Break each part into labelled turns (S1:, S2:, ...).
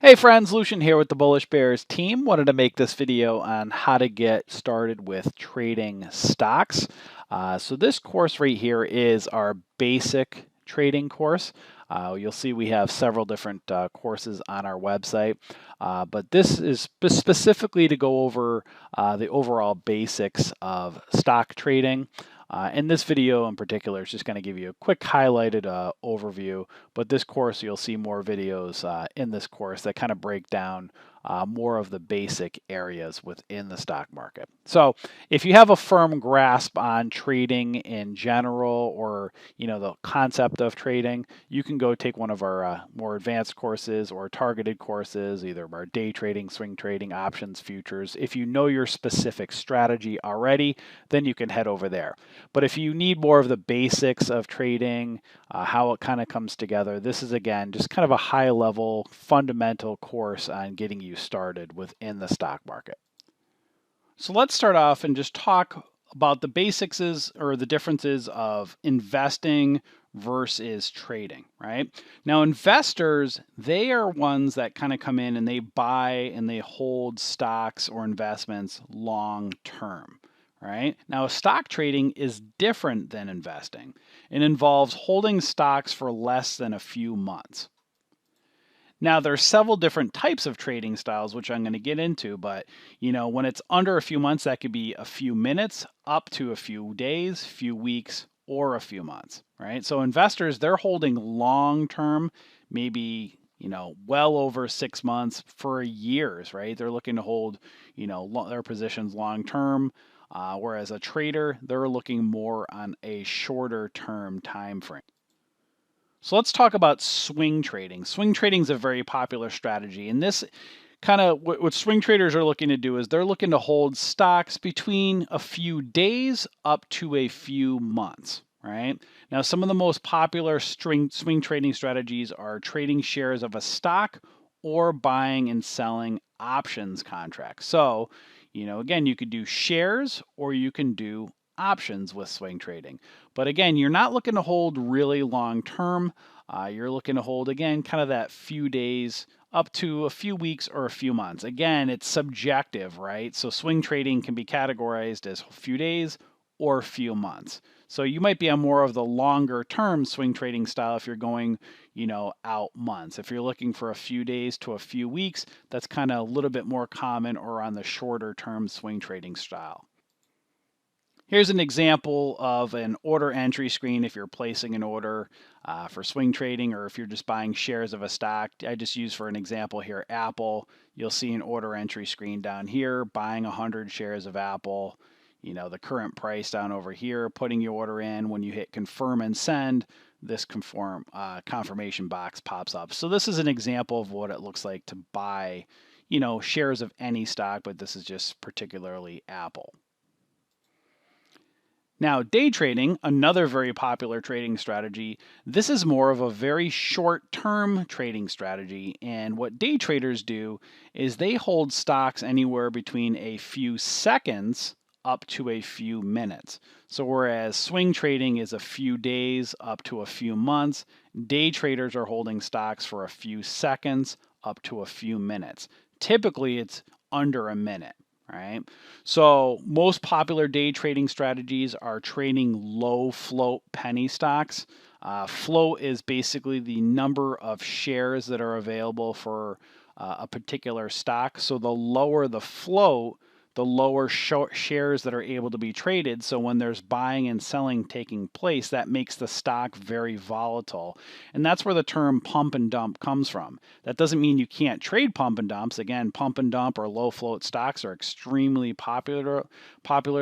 S1: Hey friends, Lucian here with the Bullish Bears team. Wanted to make this video on how to get started with trading stocks. So this course right here is our basic trading course. You'll see we have several different courses on our website, but this is specifically to go over the overall basics of stock trading. And this video in particular is just going to give you a quick highlighted overview, but this course you'll see more videos in this course that kind of break down more of the basic areas within the stock market. So if you have a firm grasp on trading in general, or the concept of trading, you can go take one of our more advanced courses or targeted courses, either our day trading, swing trading, options, futures. If you know your specific strategy already, then you can head over there. But if you need more of the basics of trading, how it kind of comes together, this is again just kind of a high level fundamental course on getting you started within the stock market. So let's start off and just talk about the basics or the differences of investing versus trading, right? Now, investors, they are ones that kind of come in and they buy and they hold stocks or investments long term, right? Now, stock trading is different than investing. It involves holding stocks for less than a few months. Now, there are several different types of trading styles, which I'm going to get into, but when it's under a few months, that could be a few minutes, up to a few days, few weeks, or a few months, right? So investors, they're holding long term, maybe well over 6 months for years, right? They're looking to hold their positions long term, whereas a trader, they're looking more on a shorter term time frame. So let's talk about swing trading. Swing trading is a very popular strategy, and this kind of what swing traders are looking to do is they're looking to hold stocks between a few days up to a few months, right? Now, some of the most popular swing trading strategies are trading shares of a stock or buying and selling options contracts. So, again, you could do shares or you can do options with swing trading. But again, you're not looking to hold really long term. You're looking to hold, again, kind of that few days up to a few weeks or a few months. Again, it's subjective, right? So swing trading can be categorized as a few days or a few months. So you might be on more of the longer term swing trading style if you're going, out months. If you're looking for a few days to a few weeks, that's kind of a little bit more common or on the shorter term swing trading style. Here's an example of an order entry screen if you're placing an order for swing trading, or if you're just buying shares of a stock. I just use for an example here Apple. You'll see an order entry screen down here, buying 100 shares of Apple. The current price down over here, putting your order in. When you hit confirm and send, this confirmation box pops up. So this is an example of what it looks like to buy, shares of any stock, but this is just particularly Apple. Now, day trading, another very popular trading strategy, this is more of a very short term trading strategy. And what day traders do is they hold stocks anywhere between a few seconds up to a few minutes. So, whereas swing trading is a few days up to a few months, day traders are holding stocks for a few seconds up to a few minutes. Typically, it's under a minute, right? So, most popular day trading strategies are trading low float penny stocks. Float is basically the number of shares that are available for a particular stock. So, the lower the float, the lower shares that are able to be traded. So, when there's buying and selling taking place, that makes the stock very volatile. And that's where the term pump and dump comes from. That doesn't mean you can't trade pump and dumps. Again, pump and dump or low float stocks are extremely popular.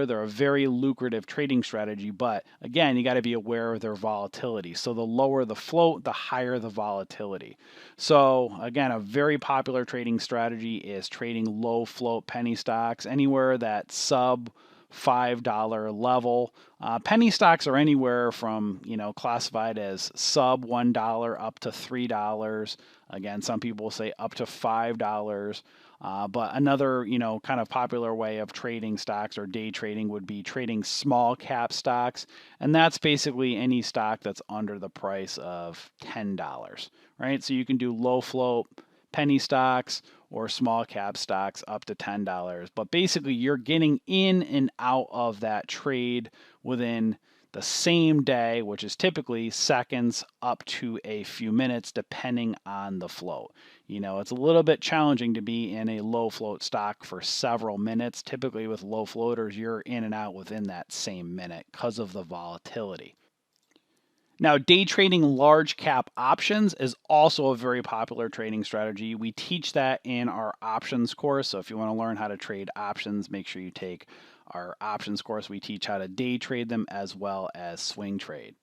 S1: They're a very lucrative trading strategy, but again, you got to be aware of their volatility. So the lower the float, the higher the volatility. So again, a very popular trading strategy is trading low float penny stocks anywhere that sub $5 level. Penny stocks are anywhere from, classified as sub $1 up to $3. Again, some people say up to $5. But another, kind of popular way of trading stocks or day trading would be trading small cap stocks. And that's basically any stock that's under the price of $10, right? So you can do low float penny stocks or small cap stocks up to $10. But basically, you're getting in and out of that trade within the same day, which is typically seconds up to a few minutes, depending on the float. It's a little bit challenging to be in a low float stock for several minutes. Typically, with low floaters, you're in and out within that same minute because of the volatility. Now, day trading large cap options is also a very popular trading strategy. We teach that in our options course. So if you want to learn how to trade options, make sure you take our options course. We teach how to day trade them as well as swing trade.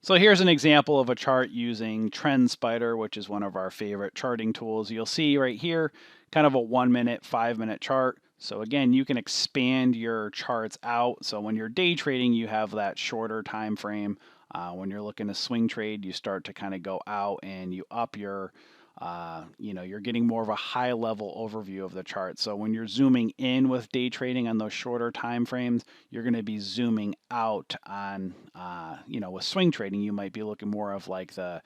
S1: So here's an example of a chart using TrendSpider, which is one of our favorite charting tools. You'll see right here, kind of a 1 minute, 5 minute chart. So again, you can expand your charts out. So when you're day trading, you have that shorter time frame. When you're looking to swing trade, you start to kind of go out and you up your, you're getting more of a high level overview of the chart. So when you're zooming in with day trading on those shorter time frames, you're going to be zooming out on, with swing trading, you might be looking more of like the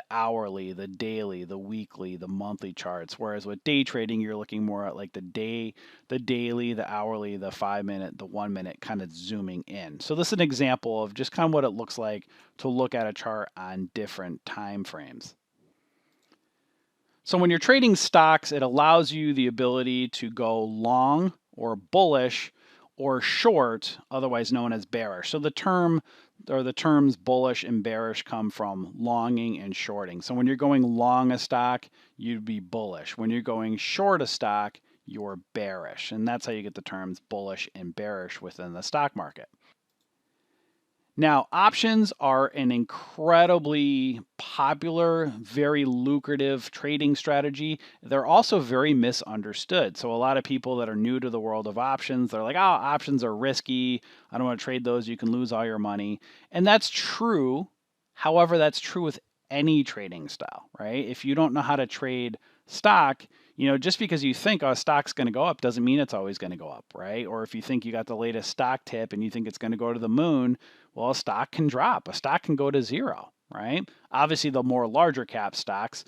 S1: hourly, the daily, the weekly, the monthly charts. Whereas with day trading, you're looking more at like the day, the daily, the hourly, the 5 minute, the 1 minute, kind of zooming in. So this is an example of just kind of what it looks like to look at a chart on different time frames. So when you're trading stocks, it allows you the ability to go long or bullish or short, otherwise known as bearish. So the terms bullish and bearish come from longing and shorting. So when you're going long a stock, you'd be bullish. When you're going short a stock, you're bearish. And that's how you get the terms bullish and bearish within the stock market. Now, options are an incredibly popular, very lucrative trading strategy. They're also very misunderstood. So a lot of people that are new to the world of options, they're like, oh, options are risky. I don't want to trade those. You can lose all your money. And that's true. However, that's true with any trading style, right? If you don't know how to trade stock, just because you think a stock's going to go up doesn't mean it's always going to go up, right? Or if you think you got the latest stock tip and you think it's going to go to the moon, well, a stock can drop. A stock can go to zero, right? Obviously, the more larger cap stocks,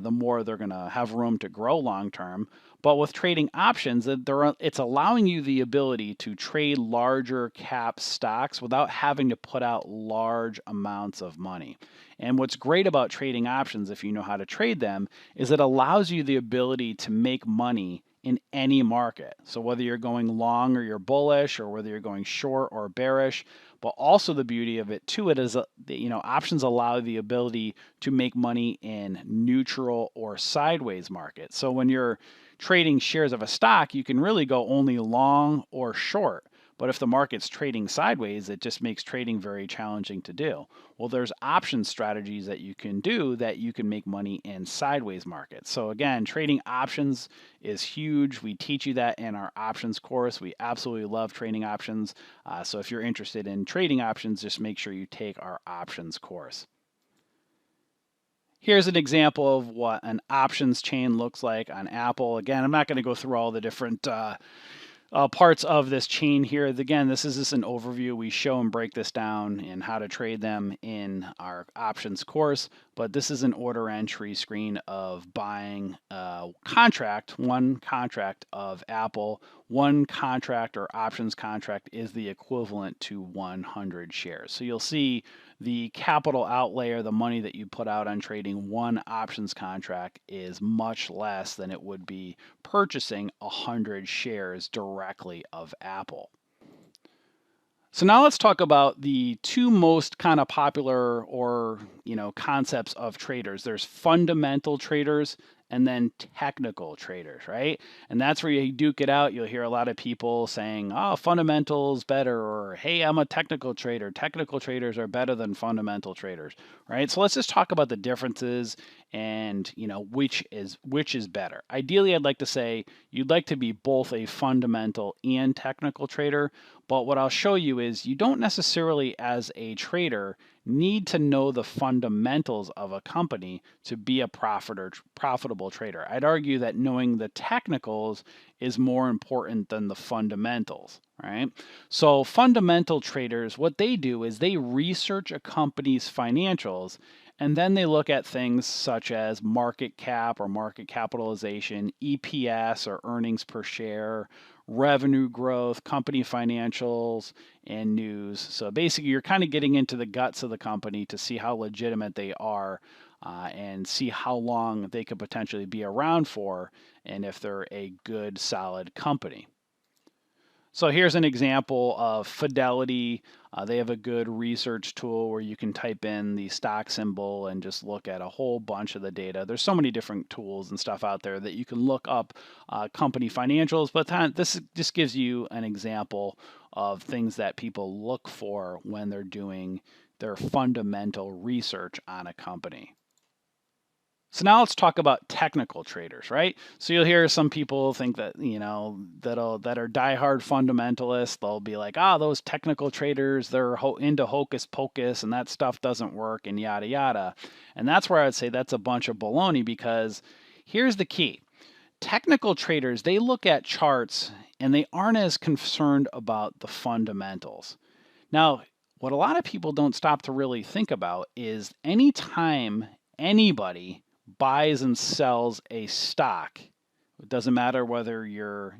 S1: the more they're going to have room to grow long term. But with trading options, it's allowing you the ability to trade larger cap stocks without having to put out large amounts of money. And what's great about trading options, if you know how to trade them, is it allows you the ability to make money in any market. So whether you're going long or you're bullish, or whether you're going short or bearish, but also the beauty of it too, it is, options allow the ability to make money in neutral or sideways markets. So when you're trading shares of a stock, you can really go only long or short. But if the market's trading sideways, it just makes trading very challenging to do. Well, there's option strategies that you can do that you can make money in sideways markets. So again, trading options is huge. We teach you that in our options course. We absolutely love trading options. So if you're interested in trading options, just make sure you take our options course. Here's an example of what an options chain looks like on Apple. Again, I'm not going to go through all the different parts of this chain here. Again, this is just an overview. We show and break this down and how to trade them in our options course, but this is an order entry screen of buying one contract of Apple. One contract or options contract is the equivalent to 100 shares. So you'll see the capital outlay, or the money that you put out on trading one options contract, is much less than it would be purchasing 100 shares directly of Apple. So now let's talk about the two most kind of popular concepts of traders. There's fundamental traders and then technical traders, right? And that's where you duke it out. You'll hear a lot of people saying, oh, fundamentals better, or hey, I'm a technical trader. Technical traders are better than fundamental traders, right? So let's just talk about the differences and which is better. Ideally, I'd like to say you'd like to be both a fundamental and technical trader, but what I'll show you is you don't necessarily, as a trader, need to know the fundamentals of a company to be a profitable trader. I'd argue that knowing the technicals is more important than the fundamentals, right? So fundamental traders, what they do is they research a company's financials, And then they look at things such as market cap or market capitalization, EPS or earnings per share, revenue growth, company financials, and news. So basically, you're kind of getting into the guts of the company to see how legitimate they are and see how long they could potentially be around for and if they're a good, solid company. So here's an example of Fidelity. They have a good research tool where you can type in the stock symbol and just look at a whole bunch of the data. There's so many different tools and stuff out there that you can look up company financials, but this just gives you an example of things that people look for when they're doing their fundamental research on a company. So now let's talk about technical traders, right? So you'll hear some people think that, that are diehard fundamentalists. They'll be like, those technical traders, they're into hocus pocus and that stuff doesn't work and yada, yada. And that's where I would say that's a bunch of baloney, because here's the key. Technical traders, they look at charts and they aren't as concerned about the fundamentals. Now, what a lot of people don't stop to really think about is anytime anybody buys and sells a stock, it doesn't matter whether you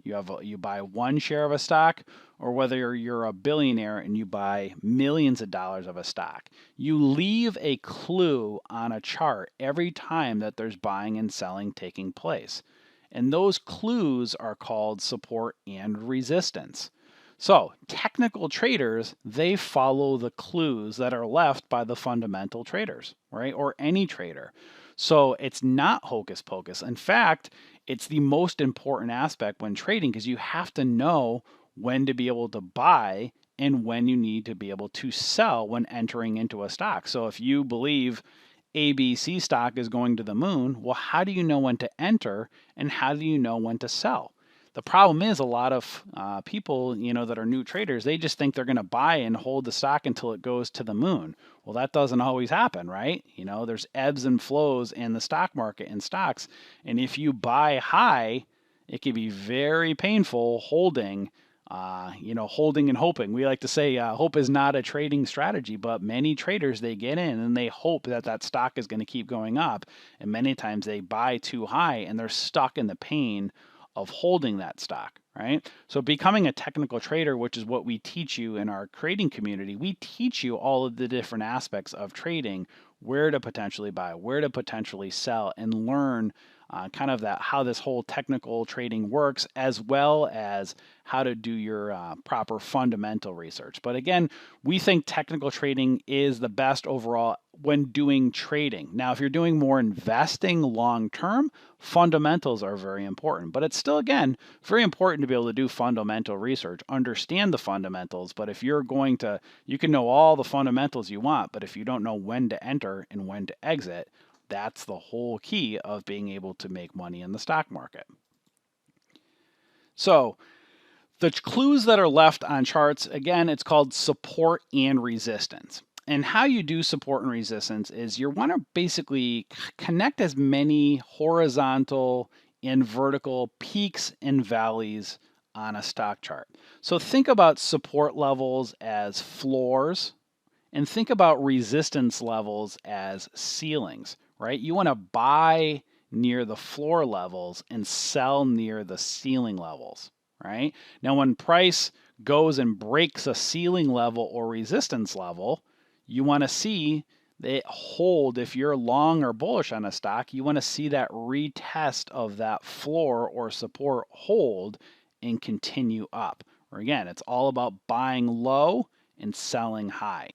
S1: buy one share of a stock or whether you're a billionaire and you buy millions of dollars of a stock. You leave a clue on a chart every time that there's buying and selling taking place. And those clues are called support and resistance. So technical traders, they follow the clues that are left by the fundamental traders, right? Or any trader. So it's not hocus pocus. In fact, it's the most important aspect when trading, because you have to know when to be able to buy and when you need to be able to sell when entering into a stock. So if you believe ABC stock is going to the moon, well, how do you know when to enter and how do you know when to sell? The problem is a lot of people, that are new traders, they just think they're going to buy and hold the stock until it goes to the moon. Well, that doesn't always happen, right? There's ebbs and flows in the stock market and stocks. And if you buy high, it can be very painful holding, holding and hoping. We like to say hope is not a trading strategy, but many traders, they get in and they hope that that stock is going to keep going up. And many times they buy too high and they're stuck in the pain of holding that stock, right? So becoming a technical trader, which is what we teach you in our trading community, we teach you all of the different aspects of trading, where to potentially buy, where to potentially sell, and learn kind of how this whole technical trading works, as well as how to do your proper fundamental research. But again, we think technical trading is the best overall when doing trading. Now, if you're doing more investing long term, fundamentals are very important. But it's still, again, very important to be able to do fundamental research, understand the fundamentals. But if you're you can know all the fundamentals you want, but if you don't know when to enter and when to exit, that's the whole key of being able to make money in the stock market. So the clues that are left on charts, again, it's called support and resistance. And how you do support and resistance is you want to basically connect as many horizontal and vertical peaks and valleys on a stock chart. So think about support levels as floors and think about resistance levels as ceilings, right? You want to buy near the floor levels and sell near the ceiling levels, right? Now, when price goes and breaks a ceiling level or resistance level, you want to see it hold. If you're long or bullish on a stock, you want to see that retest of that floor or support hold and continue up. Or again, it's all about buying low and selling high.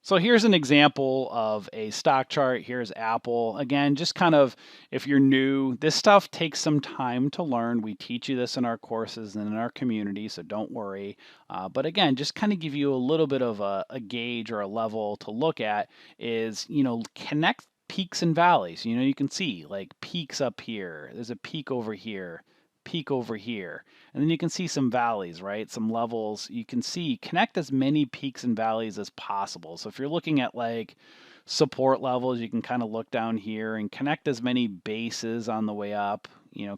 S1: So here's an example of a stock chart. Here's Apple. Again, just kind of, if you're new, this stuff takes some time to learn. We teach you this in our courses and in our community, so don't worry. But again, just kind of give you a little bit of a gauge or a level to look at is, connect peaks and valleys. You can see like peaks up here. There's a peak over here. Peak over here. And then you can see some valleys, right? Some levels. You can see, connect as many peaks and valleys as possible. So if you're looking at like support levels, you can kind of look down here and connect as many bases on the way up,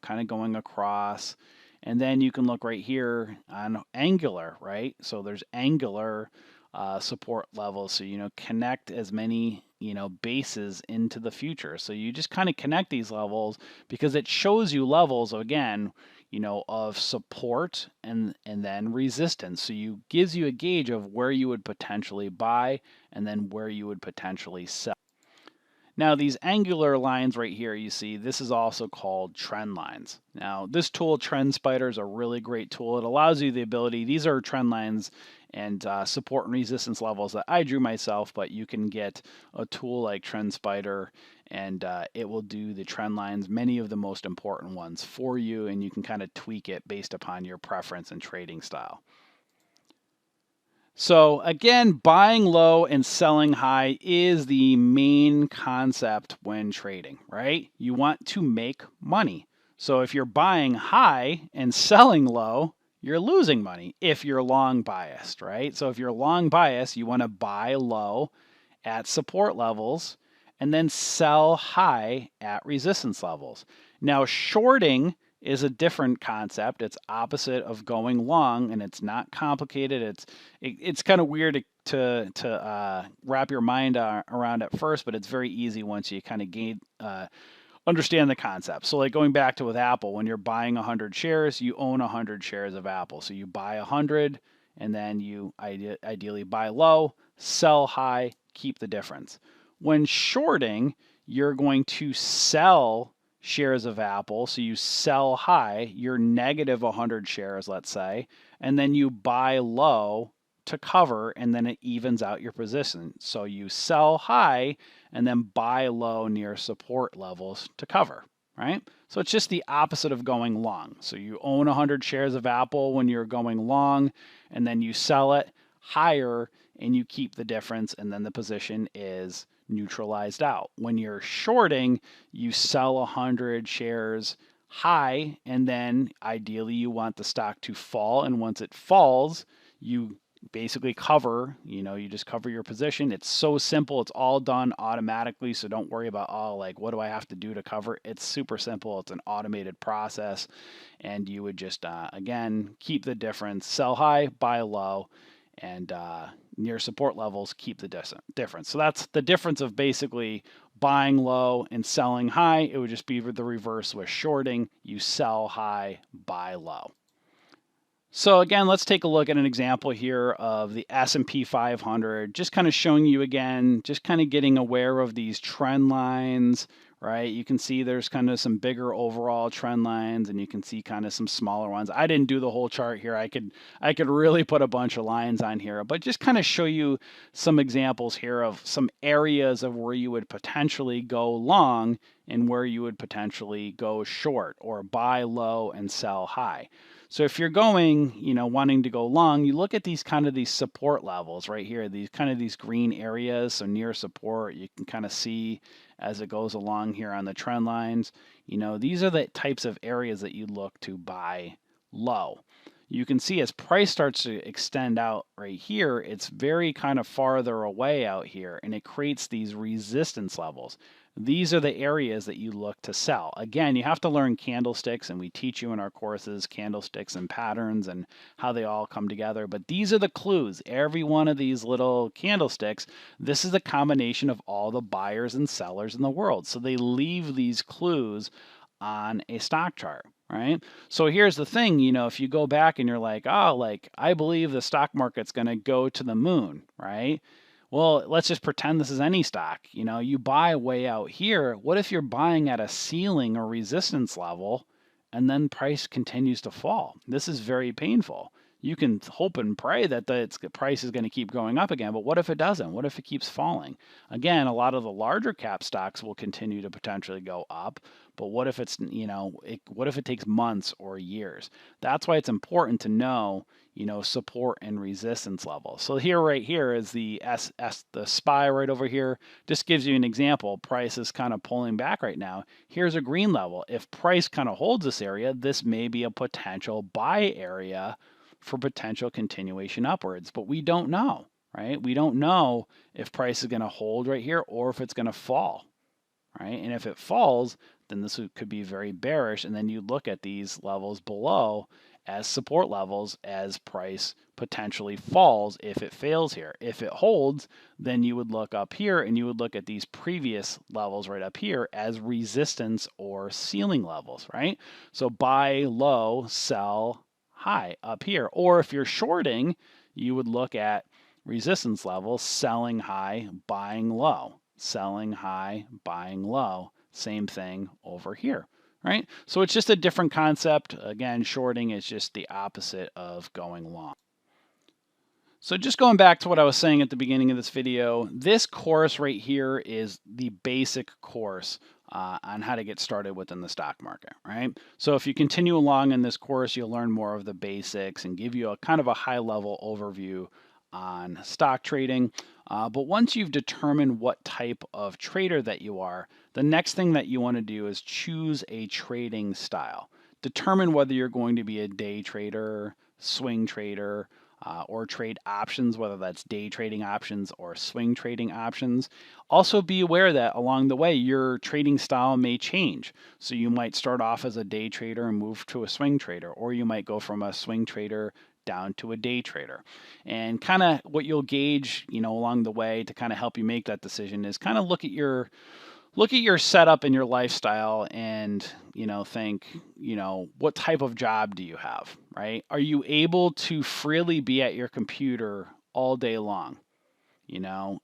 S1: kind of going across. And then you can look right here on angular, right? So there's angular support levels. So, connect as many, bases into the future. So you just kind of connect these levels because it shows you levels, again, of support and then resistance. So you gives you a gauge of where you would potentially buy and then where you would potentially sell. Now, these angular lines right here, you see, this is also called trend lines. Now, this tool, TrendSpider, is a really great tool. It allows you the ability, these are trend lines and support and resistance levels that I drew myself, but you can get a tool like TrendSpider and it will do the trend lines, many of the most important ones for you, and you can kind of tweak it based upon your preference and trading style. So again, buying low and selling high is the main concept when trading, right? You want to make money. So if you're buying high and selling low, you're losing money if you're long biased, right? So if you're long biased, you want to buy low at support levels and then sell high at resistance levels. Now, shorting is a different concept. It's opposite of going long, and it's not complicated. It's kind of weird to wrap your mind around at first, but it's very easy once you kind of understand the concept. So, like going back to with Apple, when you're buying 100 shares, you own 100 shares of Apple. So you buy 100, and then you ideally buy low, sell high, keep the difference. When shorting, you're going to sell shares of Apple. So you sell high, you're negative 100 shares, let's say, and then you buy low to cover, and then it evens out your position. So you sell high and then buy low near support levels to cover, right? So it's just the opposite of going long. So you own 100 shares of Apple when you're going long, and then you sell it higher and you keep the difference, and then the position is neutralized out. When you're shorting, you sell 100 shares high, and then ideally you want the stock to fall, and once it falls, you basically cover, you just cover your position. It's so simple. It's all done automatically. So don't worry about, like, what do I have to do to cover? It's super simple. It's an automated process. And you would just, again, keep the difference, sell high, buy low, and near support levels, keep the difference. So that's the difference of basically buying low and selling high. It would just be the reverse with shorting. You sell high, buy low. So again, let's take a look at an example here of the S&P 500, just kind of showing you again, just kind of getting aware of these trend lines, right? You can see there's kind of some bigger overall trend lines, and you can see kind of some smaller ones. I didn't do the whole chart here. I could really put a bunch of lines on here, but just kind of show you some examples here of some areas of where you would potentially go long and where you would potentially go short or buy low and sell high. So if you're going, wanting to go long, you look at these support levels right here, these green areas. So near support, you can kind of see as it goes along here on the trend lines. These are the types of areas that you look to buy low. You can see as price starts to extend out right here, it's very kind of farther away out here, and it creates these resistance levels. These are the areas that you look to sell. Again, you have to learn candlesticks, and we teach you in our courses candlesticks and patterns and how they all come together. But these are the clues. Every one of these little candlesticks, this is the combination of all the buyers and sellers in the world. So they leave these clues on a stock chart, right? So here's the thing, if you go back and you're like, I believe the stock market's going to go to the moon, right? Well, let's just pretend this is any stock. You buy way out here. What if you're buying at a ceiling or resistance level and then price continues to fall? This is very painful. You can hope and pray that the price is going to keep going up again, but what if it doesn't? What if it keeps falling? Again, a lot of the larger cap stocks will continue to potentially go up, but what if what if it takes months or years? That's why it's important to know, support and resistance levels. So right here is the the SPY right over here. Just gives you an example. Price is kind of pulling back right now. Here's a green level. If price kind of holds this area, this may be a potential buy area for potential continuation upwards, but we don't know, right? We don't know if price is going to hold right here or if it's going to fall, right? And if it falls, then this could be very bearish. And then you look at these levels below as support levels as price potentially falls if it fails here. If it holds, then you would look up here and you would look at these previous levels right up here as resistance or ceiling levels, right? So buy low, sell high up here. Or if you're shorting, you would look at resistance levels, selling high, buying low, selling high, buying low. Same thing over here, right? So it's just a different concept. Again, shorting is just the opposite of going long. So just going back to what I was saying at the beginning of this video, this course right here is the basic course on how to get started within the stock market, right? So if you continue along in this course, you'll learn more of the basics and give you a kind of a high level overview on stock trading. But once you've determined what type of trader that you are, the next thing that you want to do is choose a trading style. Determine whether you're going to be a day trader, swing trader, or trade options, whether that's day trading options or swing trading options. Also be aware that along the way, your trading style may change. So you might start off as a day trader and move to a swing trader, or you might go from a swing trader down to a day trader. And kind of what you'll gauge, along the way to kind of help you make that decision is kind of look at your setup and your lifestyle and think what type of job do you have, right? Are you able to freely be at your computer all day long?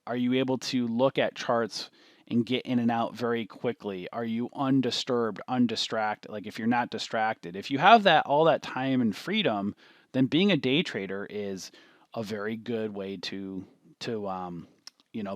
S1: Are you able to look at charts and get in and out very quickly? Are you undisturbed, undistracted? Like if you're not distracted, if you have all that time and freedom, then being a day trader is a very good way to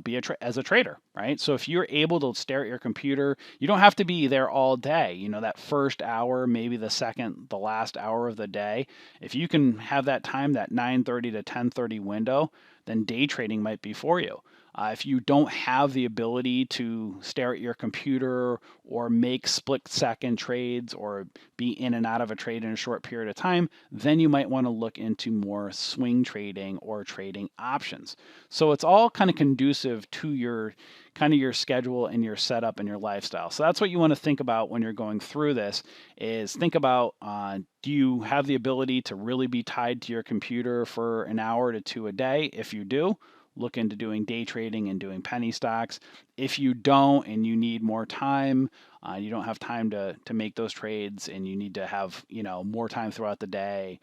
S1: be as a trader, right? So if you're able to stare at your computer, you don't have to be there all day. That first hour, maybe the last hour of the day, if you can have that time, that 9:30 to 10:30 window, then day trading might be for you. If you don't have the ability to stare at your computer or make split-second trades or be in and out of a trade in a short period of time, then you might want to look into more swing trading or trading options. So it's all kind of conducive to your schedule and your setup and your lifestyle. So that's what you want to think about when you're going through this is think about, do you have the ability to really be tied to your computer for an hour to two a day? If you do, look into doing day trading and doing penny stocks. If you don't and you need more time, you don't have time to make those trades and you need to have, more time throughout the day,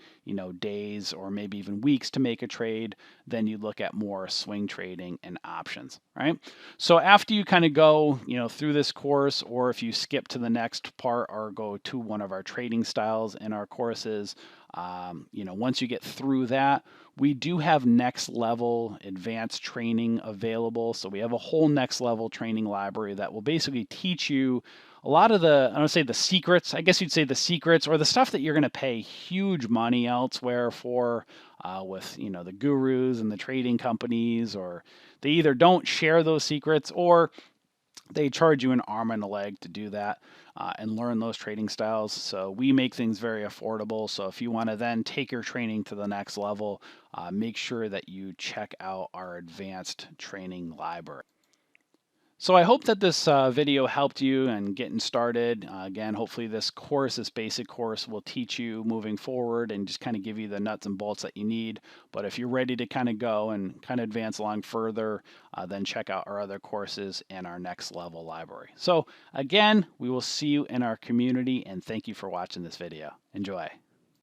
S1: days or maybe even weeks to make a trade, then you look at more swing trading and options, right? So after you kind of go, through this course, or if you skip to the next part or go to one of our trading styles in our courses, once you get through that, we do have next level advanced training available. So we have a whole next level training library that will basically teach you a lot of I don't say the secrets, I guess you'd say the secrets or the stuff that you're going to pay huge money elsewhere for with, the gurus and the trading companies, or they either don't share those secrets or they charge you an arm and a leg to do that and learn those trading styles. So we make things very affordable. So if you want to then take your training to the next level, make sure that you check out our advanced training library. So I hope that this video helped you in getting started. Again, hopefully this basic course will teach you moving forward and just kind of give you the nuts and bolts that you need. But if you're ready to kind of go and kind of advance along further, then check out our other courses in our next level library. So again, we will see you in our community, and thank you for watching this video. Enjoy.